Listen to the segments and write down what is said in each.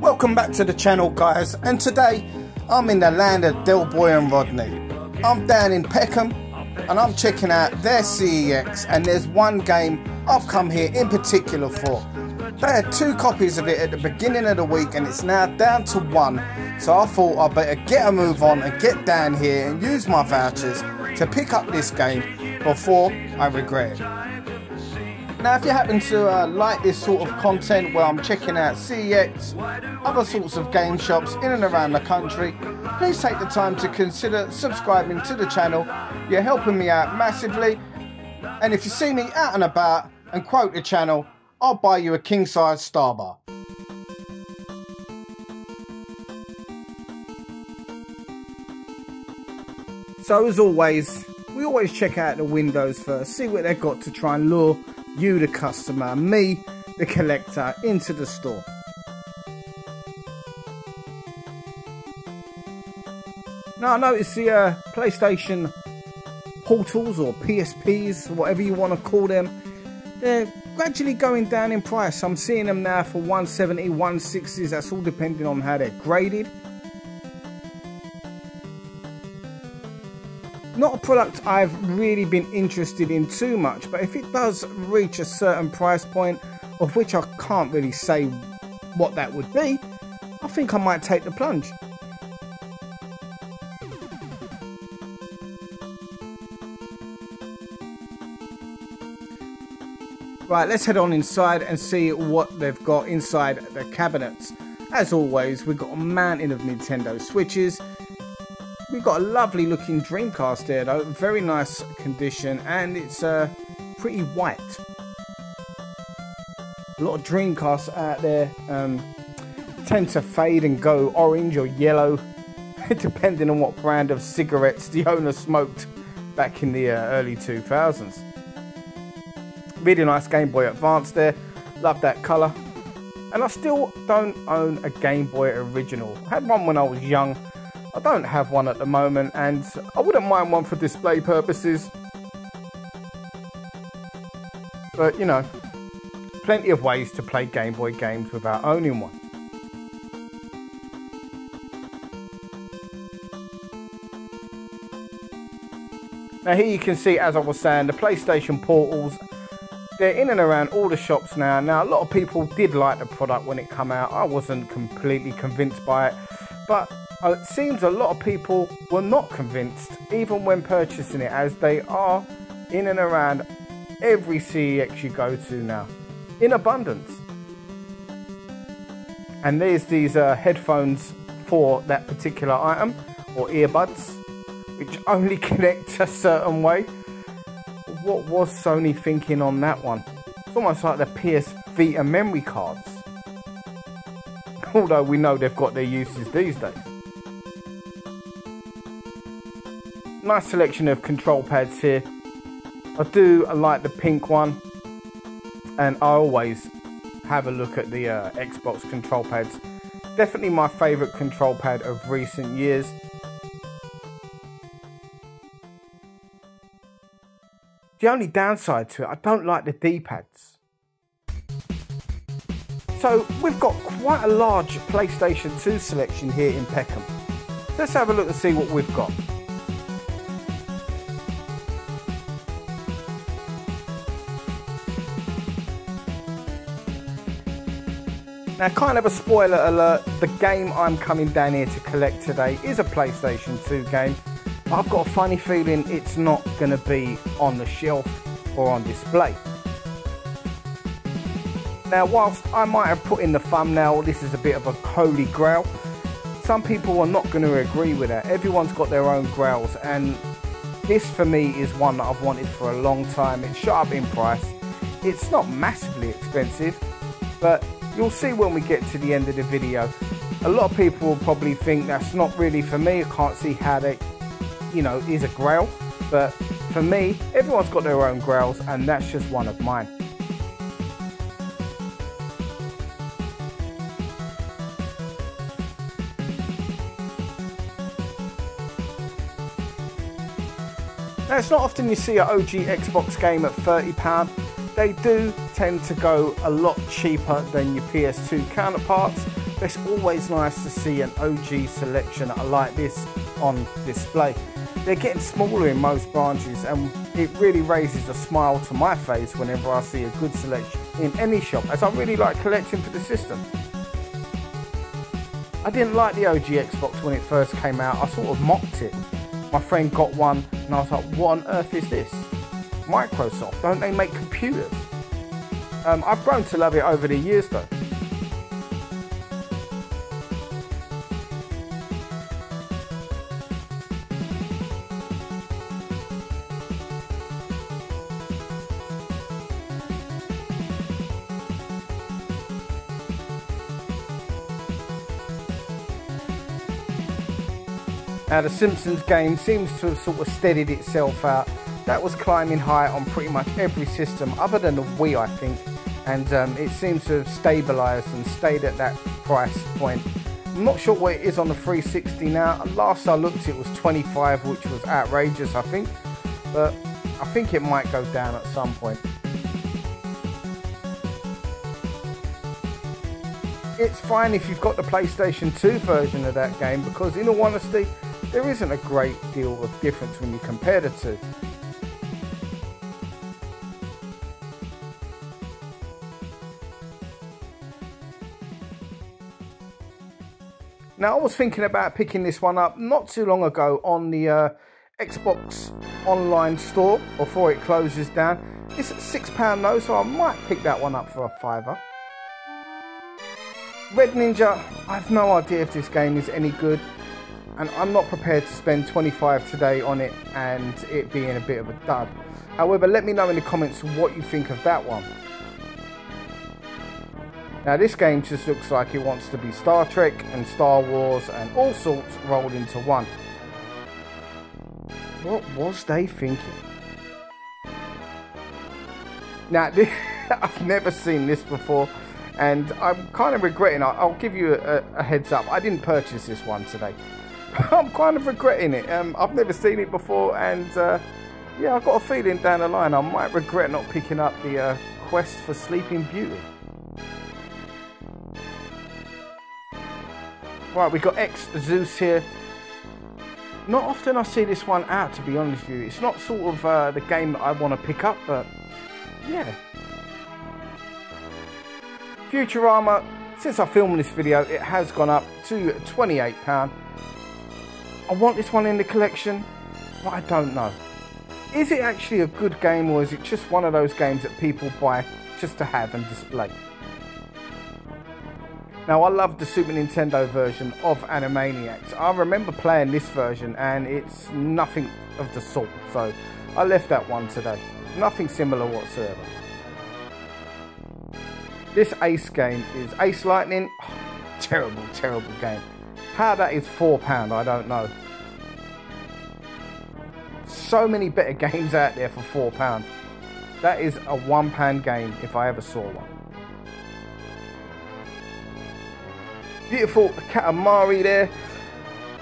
Welcome back to the channel, guys, and today I'm in the land of Del Boy and Rodney. I'm down in Peckham and I'm checking out their CEX, and there's one game I've come here in particular for. They had 2 copies of it at the beginning of the week and it's now down to 1, so I thought I'd better get a move on and get down here and use my vouchers to pick up this game before I regret it. Now, if you happen to like this sort of content where I'm checking out CEX, other sorts of game shops in and around the country, please take the time to consider subscribing to the channel. You're helping me out massively, and if you see me out and about and quote the channel, I'll buy you a king-size Starbar. So as always, we always check out the windows first, see what they've got to try and lure you, the customer, me, the collector, into the store. Now I notice the PlayStation portals, or PSPs, whatever you want to call them, they're gradually going down in price. I'm seeing them now for 170, 160s, that's all depending on how they're graded. Not a product I've really been interested in too much, but if it does reach a certain price point, of which I can't really say what that would be, I think I might take the plunge. Right, let's head on inside and see what they've got inside the cabinets. As always, we've got a mountain of Nintendo Switches. We've got a lovely looking Dreamcast there though, very nice condition, and it's pretty white. A lot of Dreamcasts out there tend to fade and go orange or yellow, depending on what brand of cigarettes the owner smoked back in the early 2000s. Really nice Game Boy Advance there, love that colour. And I still don't own a Game Boy original. I had one when I was young. I don't have one at the moment, and I wouldn't mind one for display purposes. But, you know, plenty of ways to play Game Boy games without owning one. Now here you can see, as I was saying, the PlayStation portals. They're in and around all the shops now. Now, a lot of people did like the product when it came out. I wasn't completely convinced by it, but it seems a lot of people were not convinced, even when purchasing it, as they are in and around every CEX you go to now, in abundance. And there's these headphones for that particular item, or earbuds, which only connect a certain way. What was Sony thinking on that one? It's almost like the PS Vita memory cards. Although we know they've got their uses these days. Nice selection of control pads here. I do like the pink one, and I always have a look at the Xbox control pads. Definitely my favourite control pad of recent years. The only downside to it, I don't like the D-pads. So we've got quite a large PlayStation 2 selection here in Peckham. So let's have a look and see what we've got. Now, kind of a spoiler alert, the game I'm coming down here to collect today is a PlayStation 2 game. I've got a funny feeling it's not going to be on the shelf or on display. Now, whilst I might have put in the thumbnail, this is a bit of a holy grail, some people are not going to agree with that. Everyone's got their own grails, and this for me is one that I've wanted for a long time. It's shot up in price. It's not massively expensive, but you'll see when we get to the end of the video. A lot of people will probably think that's not really for me. I can't see how they, you know, is a grail. But for me, everyone's got their own grails, and that's just one of mine. Now, it's not often you see an OG Xbox game at £30. They do tend to go a lot cheaper than your PS2 counterparts, It's always nice to see an OG selection like this on display. They're getting smaller in most branches, and it really raises a smile to my face whenever I see a good selection in any shop, as I really like collecting for the system. I didn't like the OG Xbox when it first came out. I sort of mocked it. My friend got one and I was like, what on earth is this? Microsoft, don't they make computers? I've grown to love it over the years though. Now the Simpsons game seems to have sort of steadied itself out. That was climbing high on pretty much every system other than the Wii, I think, and it seems to have stabilised and stayed at that price point. I'm not sure what it is on the 360 now. Last I looked it was 25, which was outrageous I think, but I think it might go down at some point. It's fine if you've got the PlayStation 2 version of that game, because in all honesty there isn't a great deal of difference when you compare the two. Now I was thinking about picking this one up not too long ago on the Xbox online store before it closes down. It's at £6 though, so I might pick that one up for a £5. Red Ninja, I've no idea if this game is any good, and I'm not prepared to spend 25 today on it and it being a bit of a dud. However, let me know in the comments what you think of that one. Now this game just looks like it wants to be Star Trek and Star Wars and all sorts rolled into one. What was they thinking? Now I've never seen this before, and I'm kind of regretting. I'll give you a heads up. I didn't purchase this one today. I'm kind of regretting it. I've never seen it before, and yeah, I've got a feeling down the line I might regret not picking up the Quest for Sleeping Beauty. Right, we've got X Zeus here. Not often I see this one out, to be honest with you. It's not sort of the game that I want to pick up, but yeah. Futurama, since I filmed this video, it has gone up to £28. I want this one in the collection, but I don't know. Is it actually a good game, or is it just one of those games that people buy just to have and display? Now, I love the Super Nintendo version of Animaniacs. I remember playing this version and it's nothing of the sort, so I left that one today. Nothing similar whatsoever. This Ace game is Ace Lightning. Oh, terrible, terrible game. How that is £4, I don't know. So many better games out there for £4. That is a £1 game if I ever saw one. Beautiful Katamari there.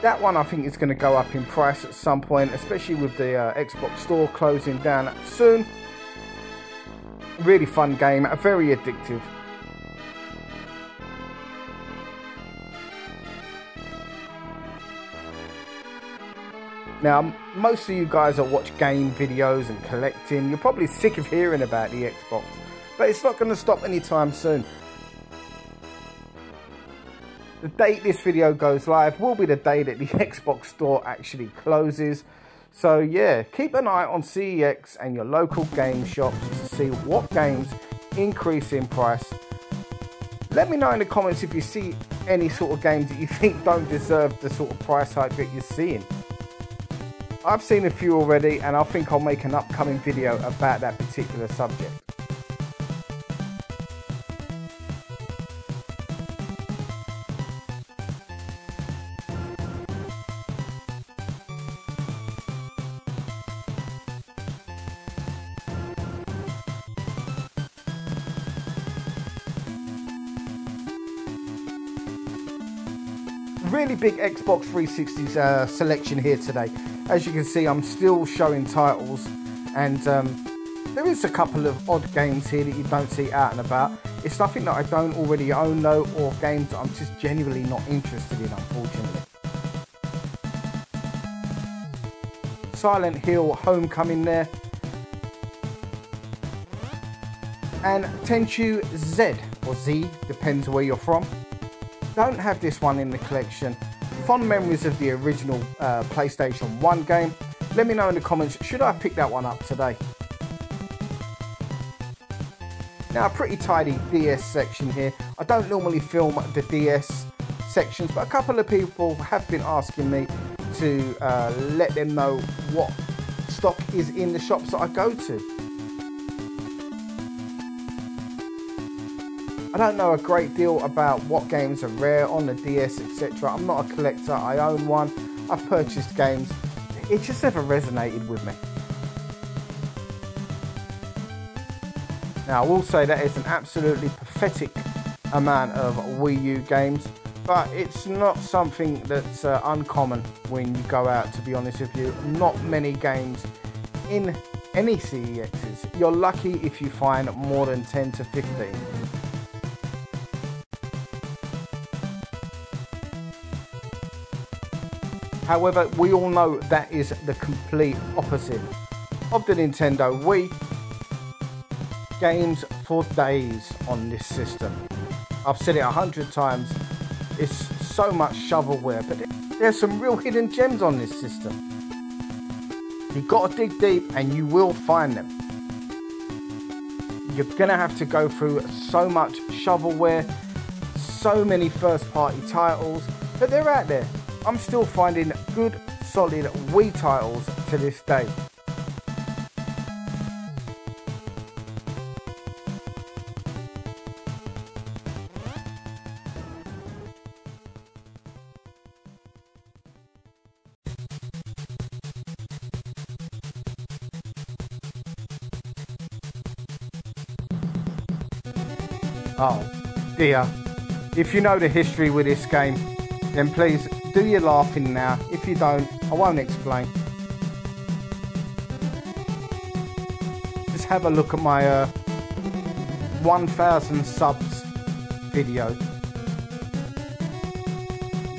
That one I think is going to go up in price at some point, especially with the Xbox store closing down soon. Really fun game, very addictive. Now, most of you guys that watch game videos and collecting, you're probably sick of hearing about the Xbox, but it's not going to stop anytime soon. The date this video goes live will be the day that the Xbox store actually closes. So yeah, keep an eye on CEX and your local game shops to see what games increase in price. Let me know in the comments if you see any sort of games that you think don't deserve the sort of price hike that you're seeing. I've seen a few already, and I think I'll make an upcoming video about that particular subject. Really big Xbox 360's selection here today. As you can see, I'm still showing titles, and There is a couple of odd games here that you don't see out and about. It's nothing that I don't already own though, or games that I'm just genuinely not interested in, unfortunately. Silent Hill Homecoming there. And Tenchu Z, or Z, depends where you're from. Don't have this one in the collection. Fond memories of the original PlayStation 1 game. Let me know in the comments, should I pick that one up today? Now, a pretty tidy DS section here. I don't normally film the DS sections, but a couple of people have been asking me to let them know what stock is in the shops that I go to. I don't know a great deal about what games are rare on the DS, etc. I'm not a collector, I own one, I've purchased games. It just never resonated with me. Now, I will say that is an absolutely pathetic amount of Wii U games, but it's not something that's uncommon when you go out, to be honest with you. Not many games in any CEXs. You're lucky if you find more than 10 to 15. However, we all know that is the complete opposite of the Nintendo Wii. Games for days on this system. I've said it 100 times, it's so much shovelware, but there's some real hidden gems on this system. You've got to dig deep and you will find them. You're going to have to go through so much shovelware, so many first party titles, but they're out there. I'm still finding good, solid Wii titles to this day. Oh dear, if you know the history with this game, then please do your laughing now. If you don't, I won't explain. Just have a look at my 1000 subs video.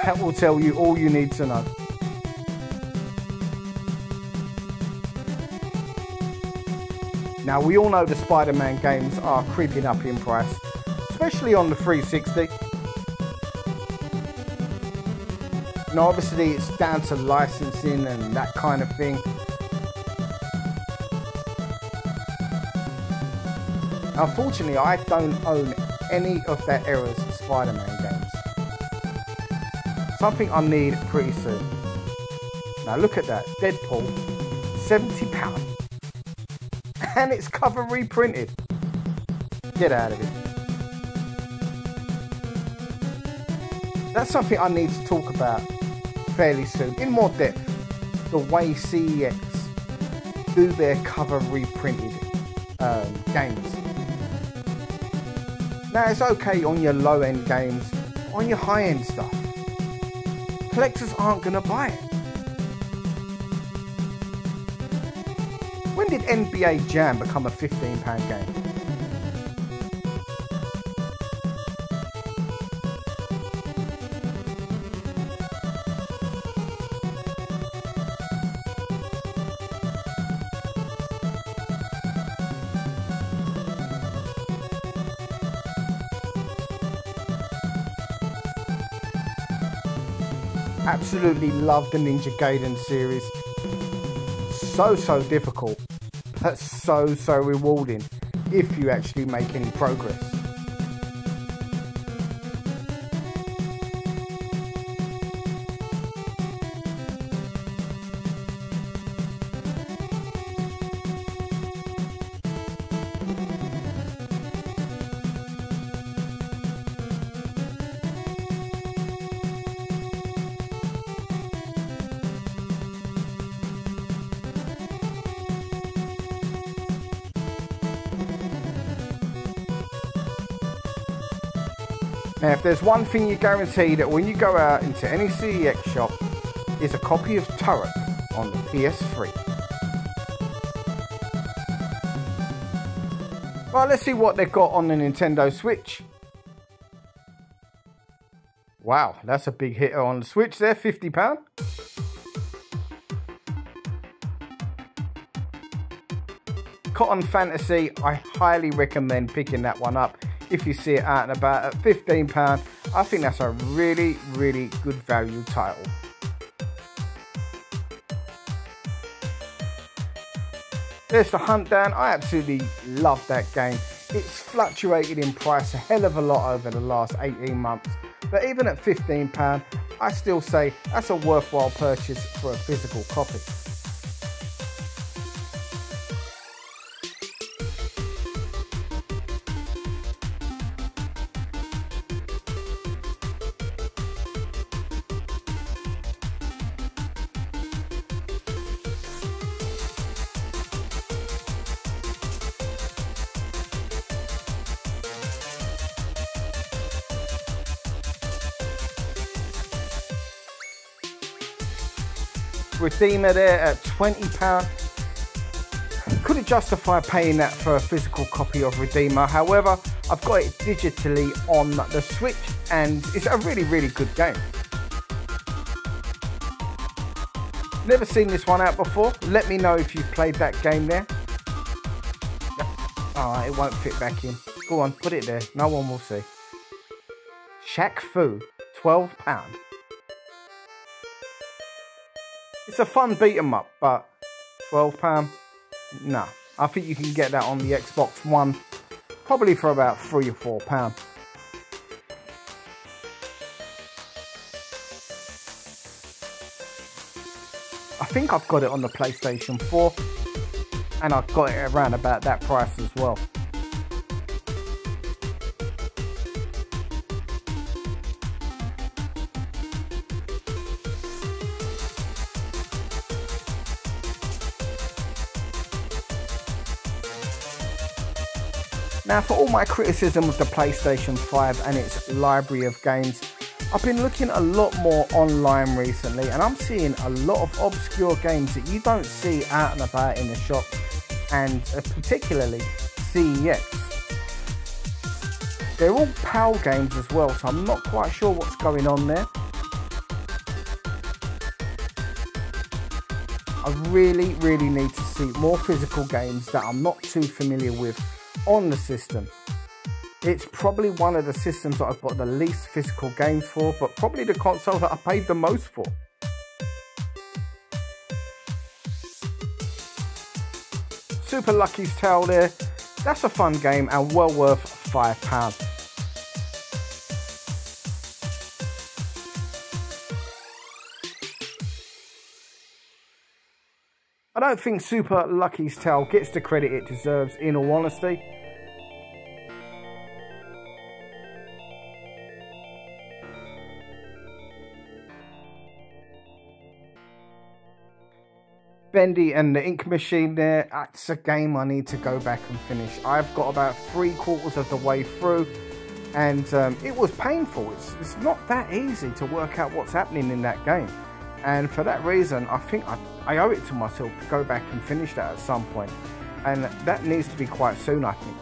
That will tell you all you need to know. Now, we all know the Spider-Man games are creeping up in price, especially on the 360. Now, obviously, it's down to licensing and that kind of thing. Unfortunately, I don't own any of that era's Spider-Man games. Something I need pretty soon. Now, look at that. Deadpool, £70. And it's cover reprinted. Get out of it. That's something I need to talk about fairly soon, in more depth. The way CEX do their cover reprinted games. Now, it's okay on your low end games, on your high end stuff. Collectors aren't going to buy it. When did NBA Jam become a £15 game? Absolutely love the Ninja Gaiden series. So difficult, but so rewarding if you actually make any progress. Now, if there's one thing you guarantee that when you go out into any CEX shop is a copy of Turok on the PS3. Right, let's see what they've got on the Nintendo Switch. Wow, that's a big hitter on the Switch there, £50. Cotton Fantasy, I highly recommend picking that one up if you see it out and about at £15. I think that's a really, really good value title. There's the Hunt Down. I absolutely love that game. It's fluctuated in price a hell of a lot over the last 18 months. But even at £15, I still say that's a worthwhile purchase for a physical copy. Redeemer there at £20. Couldn't justify paying that for a physical copy of Redeemer. However, I've got it digitally on the Switch and it's a really, really good game. Never seen this one out before. Let me know if you've played that game there. Oh, it won't fit back in. Go on, put it there. No one will see. Shaq Fu, £12. It's a fun beat 'em up, but £12, no. I think you can get that on the Xbox One, probably for about £3 or £4. I think I've got it on the PlayStation 4, and I've got it around about that price as well. Now, for all my criticism of the PlayStation 5 and its library of games, I've been looking a lot more online recently and I'm seeing a lot of obscure games that you don't see out and about in the shops, and particularly CEX. They're all PAL games as well, so I'm not quite sure what's going on there. I really, really need to see more physical games that I'm not too familiar with on the system. It's probably one of the systems that I've got the least physical games for, but probably the console that I paid the most for. Super Lucky's Tale there. That's a fun game and well worth £5. I don't think Super Lucky's Tale gets the credit it deserves, in all honesty. Bendy and the Ink Machine there, that's a game I need to go back and finish. I've got about 3/4 of the way through and it was painful. It's not that easy to work out what's happening in that game. And for that reason, I think I owe it to myself to go back and finish that at some point. And that needs to be quite soon, I think.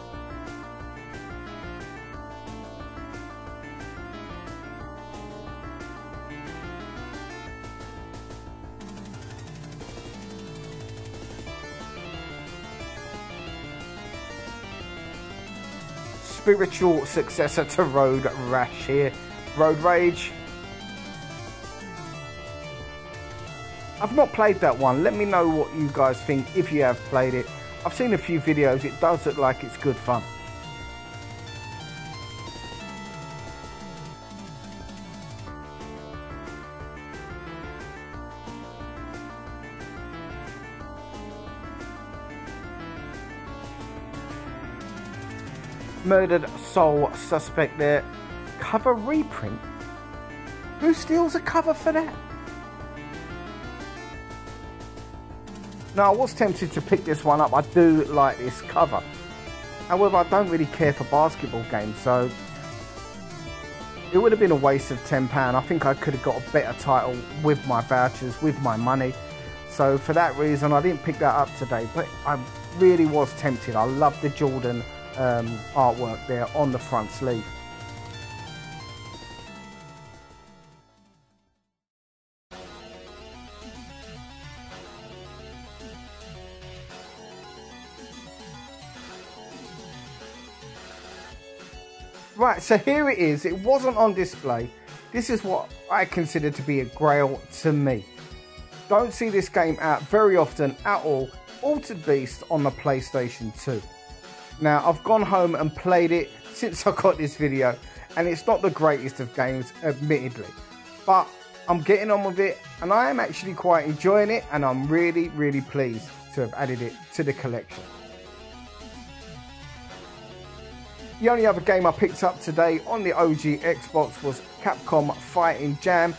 Spiritual successor to Road Rash here. Road Rage. I've not played that one. Let me know what you guys think if you have played it. I've seen a few videos. It does look like it's good fun. Murdered Soul Suspect there. Cover reprint? Who steals a cover for that? Now, I was tempted to pick this one up. I do like this cover. However, I don't really care for basketball games, so it would have been a waste of £10. I think I could have got a better title with my vouchers, with my money. So for that reason, I didn't pick that up today, but I really was tempted. I love the Jordan artwork there on the front sleeve. Right, so here it is. It wasn't on display. This is what I consider to be a grail to me. Don't see this game out very often at all. Altered Beast on the PlayStation 2. Now, I've gone home and played it since I got this video, and it's not the greatest of games, admittedly. But I'm getting on with it, and I am actually quite enjoying it, and I'm really, really pleased to have added it to the collection. The only other game I picked up today on the OG Xbox was Capcom Fighting Jam.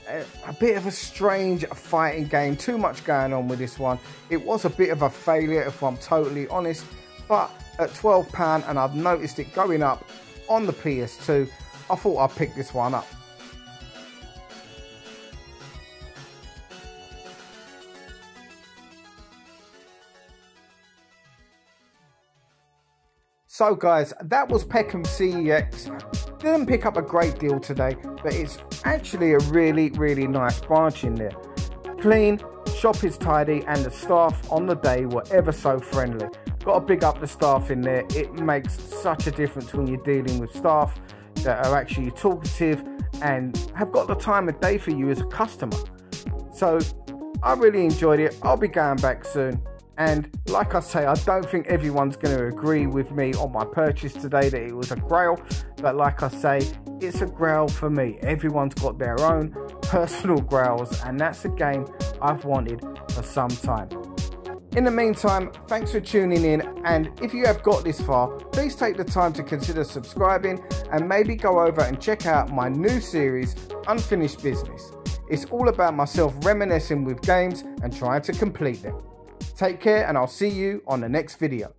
A bit of a strange fighting game, too much going on with this one. It was a bit of a failure if I'm totally honest, but at £12 and I've noticed it going up on the PS2, I thought I'd pick this one up. So guys, that was Peckham CEX. Didn't pick up a great deal today, but it's actually a really, really nice branch in there. Clean, shop is tidy, and the staff on the day were ever so friendly. Got to big up the staff in there. It makes such a difference when you're dealing with staff that are actually talkative and have got the time of day for you as a customer. So I really enjoyed it. I'll be going back soon. And like I say, I don't think everyone's going to agree with me on my purchase today that it was a grail. But like I say, it's a grail for me. Everyone's got their own personal grails, and that's a game I've wanted for some time. In the meantime, thanks for tuning in, and if you have got this far, please take the time to consider subscribing and maybe go over and check out my new series, Unfinished Business. It's all about myself reminiscing with games and trying to complete them. Take care, and I'll see you on the next video.